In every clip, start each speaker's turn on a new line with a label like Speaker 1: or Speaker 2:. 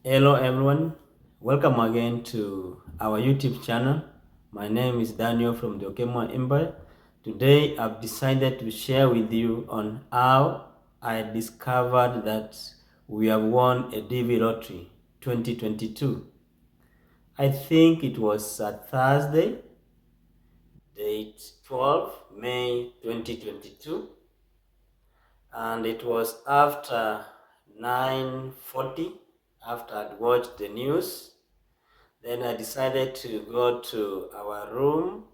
Speaker 1: Hello everyone, welcome again to our YouTube channel. My name is Daniel from the Okemwa Empire. Today I've decided to share with you on how I discovered that we have won a DV lottery 2022. I think it was a Thursday, date 12 May 2022, and it was after 9:40 after I'd watched the news. Then I decided to go to our room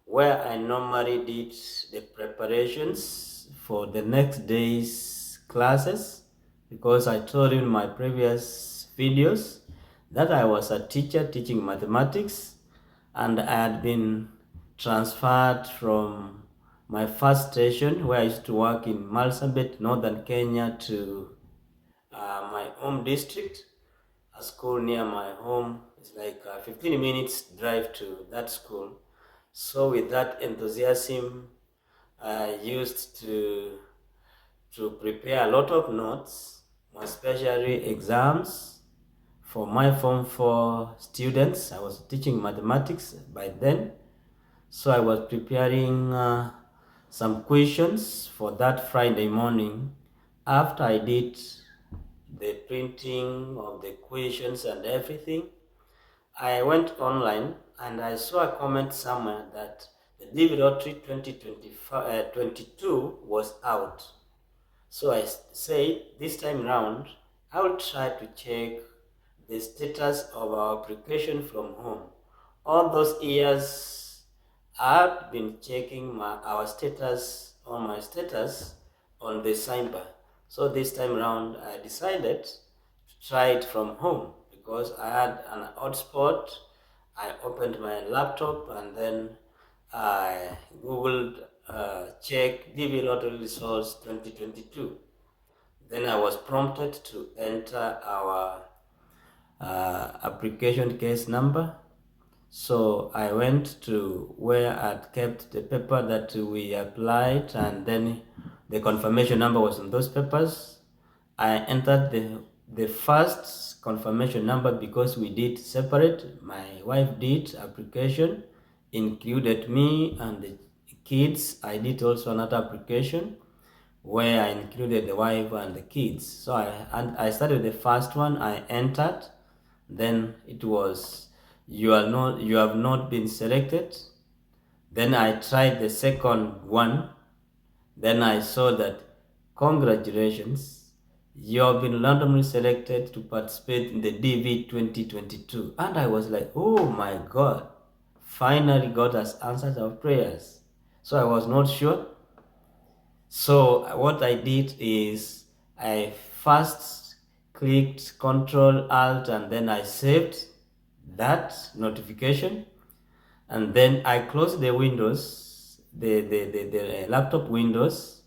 Speaker 1: where I normally did the preparations for the next day's classes, because I told you in my previous videos that I was a teacher teaching mathematics, and I had been transferred from my first station where I used to work in Marsabit, northern Kenya, to my home district. A school near my home. It's like a 15 minutes drive to that school. So with that enthusiasm, I used to prepare a lot of notes, especially exams for my Form 4 students. I was teaching mathematics by then. So I was preparing some questions for that Friday morning. After I did the printing of the questions and everything, I went online and I saw a comment somewhere that the DV Lottery 2022 was out. So I said this time round, I will try to check the status of our application from home. All those years, I've been checking our status on my status on the cyber. So this time round, I decided to try it from home because I had an hotspot. I opened my laptop and then I googled check DV lottery results 2022. Then I was prompted to enter our application case number. So I went to where I'd kept the paper that we applied, and then the confirmation number was on those papers. I entered the first confirmation number because we did separate. My wife did application, included me and the kids. I did also another application where I included the wife and the kids. So I started the first one. I entered. Then it was you have not been selected. Then I tried the second one. Then I saw that congratulations, you have been randomly selected to participate in the DV 2022. And I was like, oh my God, finally God has answered our prayers. So I was not sure. So what I did is I first clicked Control Alt and then I saved that notification, and then I closed the windows, the laptop windows,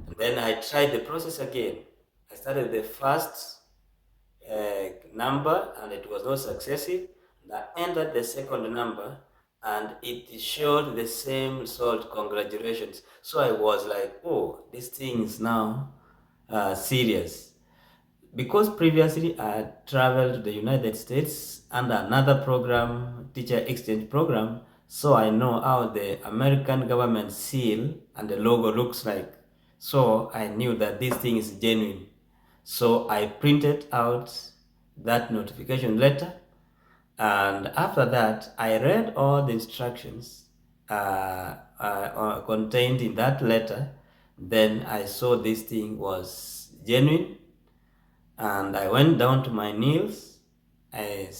Speaker 1: and then I tried the process again. I started the first number and it was not successive. And I entered the second number and it showed the same result, congratulations. So I was like, oh, this thing is now serious. Because previously I had traveled to the United States under another program, teacher exchange program, so I know how the American government seal and the logo looks like. So I knew that this thing is genuine. So I printed out that notification letter, and after that I read all the instructions contained in that letter. Then I saw this thing was genuine, and I went down to my knees. I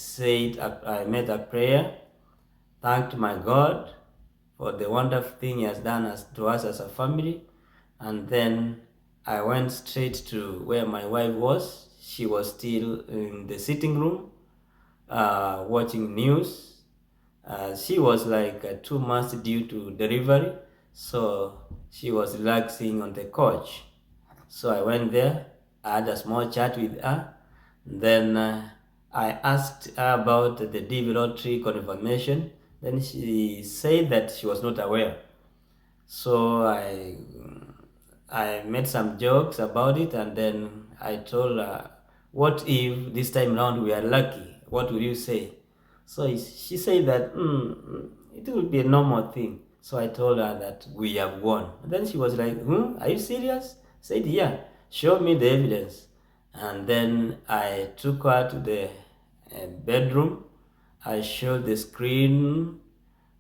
Speaker 1: made a prayer, thanked my God for the wonderful thing He has done to us as a family, and then I went straight to where my wife was. She was still in the sitting room watching news. She was like 2 months due to delivery, so she was relaxing on the couch. So I went there, I had a small chat with her. Then I asked her about the DV lottery confirmation. Then she said that she was not aware. So I made some jokes about it, and then I told her What if this time round we are lucky? What will you say? So she said that it will be a normal thing. So I told her that we have won. And then she was like, are you serious? I said, yeah, show me the evidence. And then I took her to the bedroom. I showed the screen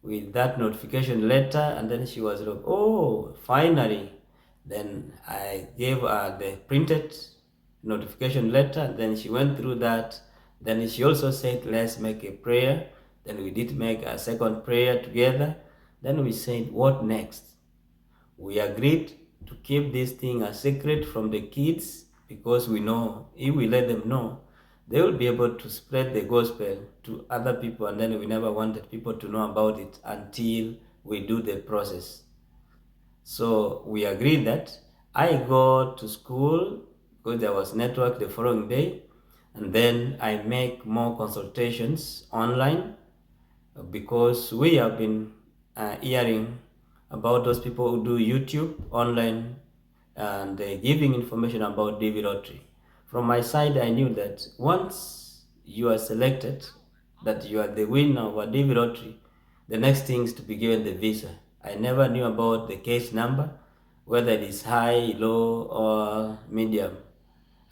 Speaker 1: with that notification letter, and then she was like, oh, finally. Then I gave her the printed notification letter. Then she went through that. Then she also said, let's make a prayer. Then we did make a second prayer together. Then we said, what next? We agreed to keep this thing a secret from the kids, because we know if we let them know, they will be able to spread the gospel to other people, and then we never wanted people to know about it until we do the process. So we agreed that I go to school because there was network the following day, and then I make more consultations online, because we have been hearing about those people who do YouTube online and giving information about David Autry. From my side, I knew that once you are selected, that you are the winner of a David Autry, the next thing is to be given the visa. I never knew about the case number, whether it is high, low, or medium.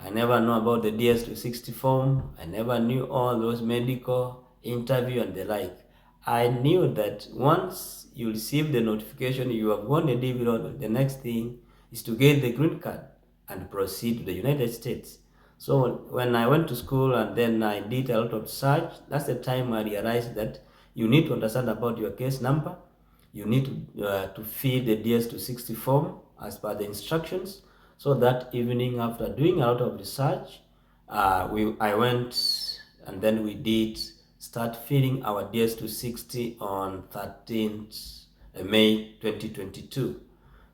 Speaker 1: I never knew about the DS260 form. I never knew all those medical interview and the like. I knew that once you receive the notification you have won a DV, the next thing is to get the green card and proceed to the United States. So when I went to school and then I did a lot of research, that's the time I realized that you need to understand about your case number. You need to fill the DS260 form as per the instructions. So that evening, after doing a lot of research, I went and then we did start filling our DS260 on 13th May 2022.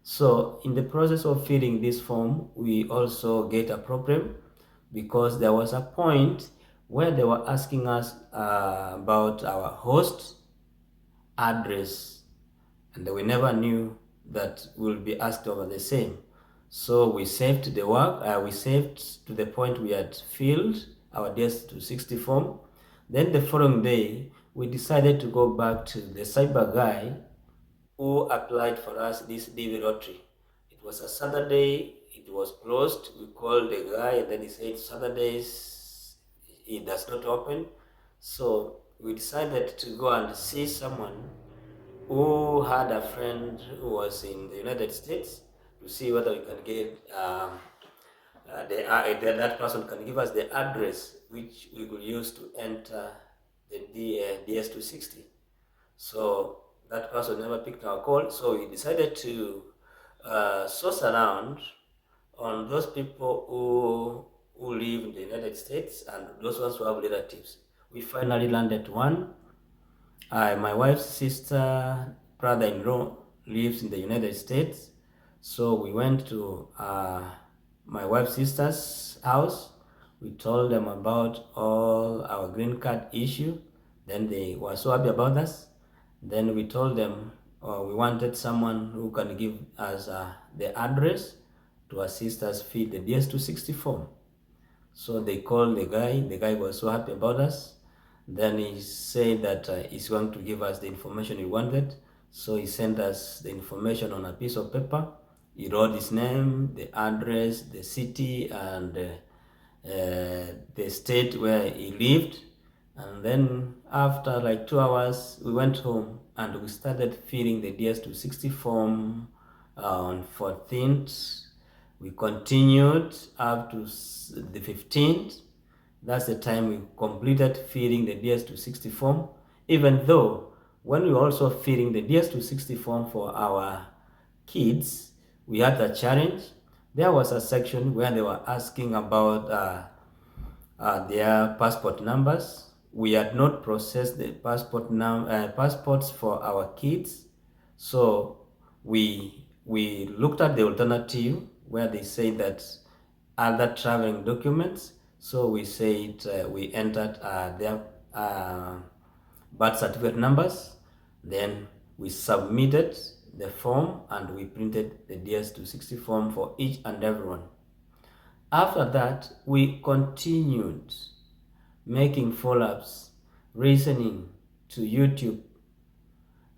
Speaker 1: So in the process of filling this form, we also get a problem, because there was a point where they were asking us about our host address, and we never knew that we'll be asked over the same. So we saved the work, we saved to the point we had filled our DS260 form. Then the following day, we decided to go back to the cyber guy who applied for us this DV lottery. It was a Saturday, it was closed. We called the guy and then he said Saturdays it does not open. So we decided to go and see someone who had a friend who was in the United States, to see whether we can get that person can give us the address which we could use to enter the DS260. So that person never picked our call, so we decided to source around on those people who live in the United States and those ones who have relatives. We finally landed one. My wife's sister, brother-in-law lives in the United States, so we went to my wife's sister's house. We told them about all our green card issue. Then they were so happy about us. Then we told them we wanted someone who can give us the address to assist us fill the DS260 form. So they called the guy. The guy was so happy about us. Then he said that he's going to give us the information he wanted. So he sent us the information on a piece of paper. He wrote his name, the address, the city, and the state where he lived. And then after like 2 hours, we went home and we started filling the DS260 form on 14th. We continued up to the 15th. That's the time we completed filling the DS260 form, even though when we were also filling the DS260 form for our kids, we had a challenge. There was a section where they were asking about their passport numbers. We had not processed the passports for our kids, so we looked at the alternative where they say that other traveling documents. So we said we entered their birth certificate numbers. Then we submitted the form and we printed the DS260 form for each and everyone. After that, we continued making follow-ups, reasoning to YouTube,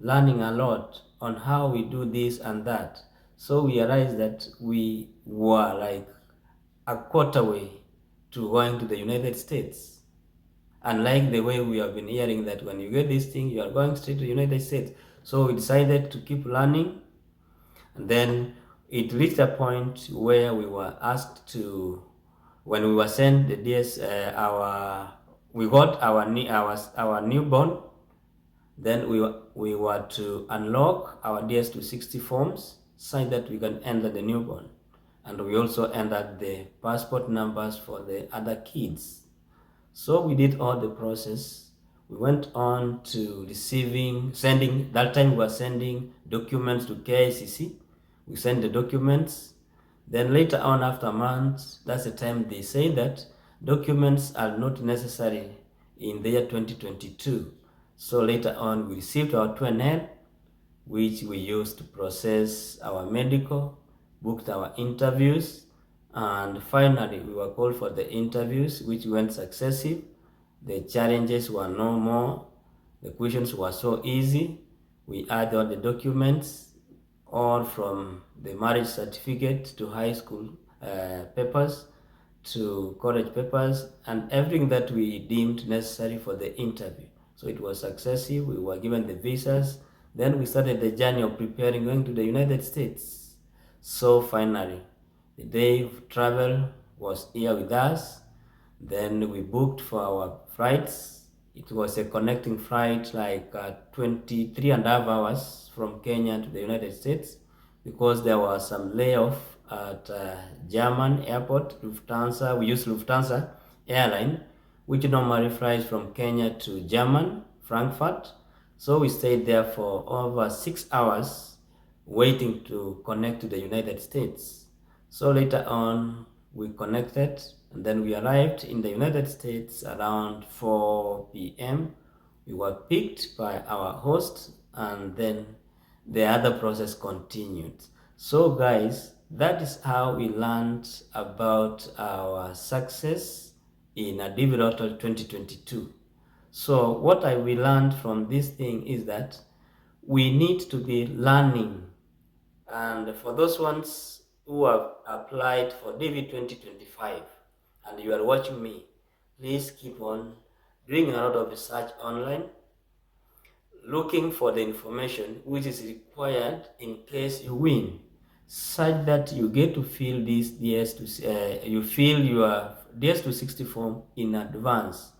Speaker 1: learning a lot on how we do this and that. So we realized that we were like a quarter way to going to the United States. Unlike the way we have been hearing that when you get this thing, you are going straight to the United States. So we decided to keep learning. And then it reached a point where we were asked to, when we were sent the DS, we got our newborn. Then we were to unlock our DS260 forms so that we can enter the newborn. And we also entered the passport numbers for the other kids. So we did all the process. We went on to sending, that time we were sending documents to KICC. We sent the documents. Then later on, after months, that's the time they say that documents are not necessary in the year 2022. So later on, we received our 2NL, which we used to process our medical, booked our interviews, and finally we were called for the interviews, which went successive. The challenges were no more. The questions were so easy. We had all the documents, all from the marriage certificate to high school papers to college papers, and everything that we deemed necessary for the interview. So it was successive. We were given the visas. Then we started the journey of preparing going to the United States. So finally, the day of travel was here with us. Then we booked for our flights. It was a connecting flight, like 23 and a half hours from Kenya to the United States, because there was some layoff at German airport, Lufthansa. We used Lufthansa airline, which normally flies from Kenya to German, Frankfurt. So we stayed there for over 6 hours waiting to connect to the United States. So later on, we connected, and then we arrived in the United States around 4 p.m. We were picked by our host, and then the other process continued. So guys, that is how we learned about our success in a DVLOTL 2022. So what we learned from this thing is that we need to be learning. And for those ones who have applied for DV 2025 and you are watching me, please keep on doing a lot of research online, looking for the information which is required in case you win, such that you get to fill this you fill your DS260 form in advance.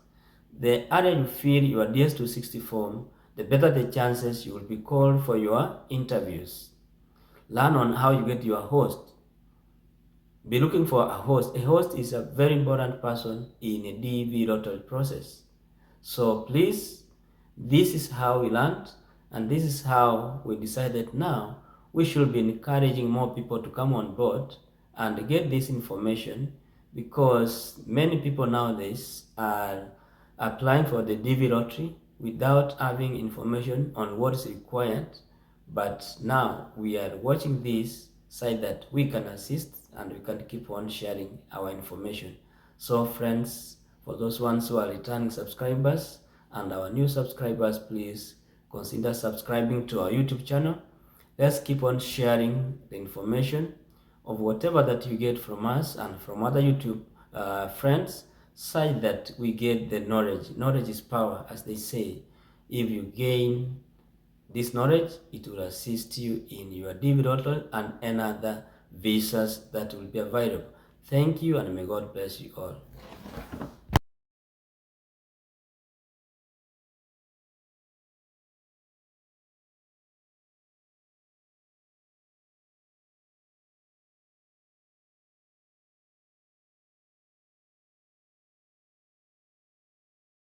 Speaker 1: The earlier you fill your DS260 form, the better the chances you will be called for your interviews. Learn on how you get your host. Be looking for a host. A host is a very important person in a DVLOTL process. So please, this is how we learned, and this is how we decided now we should be encouraging more people to come on board and get this information, because many people nowadays are applying for the DV lottery without having information on what is required. But now we are watching this side that we can assist and we can keep on sharing our information. So friends, for those ones who are returning subscribers and our new subscribers, please consider subscribing to our YouTube channel. Let's keep on sharing the information of whatever that you get from us and from other YouTube friends, such that we get the knowledge. Knowledge is power, as they say. If you gain this knowledge, it will assist you in your DVLOTL and any other visas that will be available. Thank you, and may God bless you all.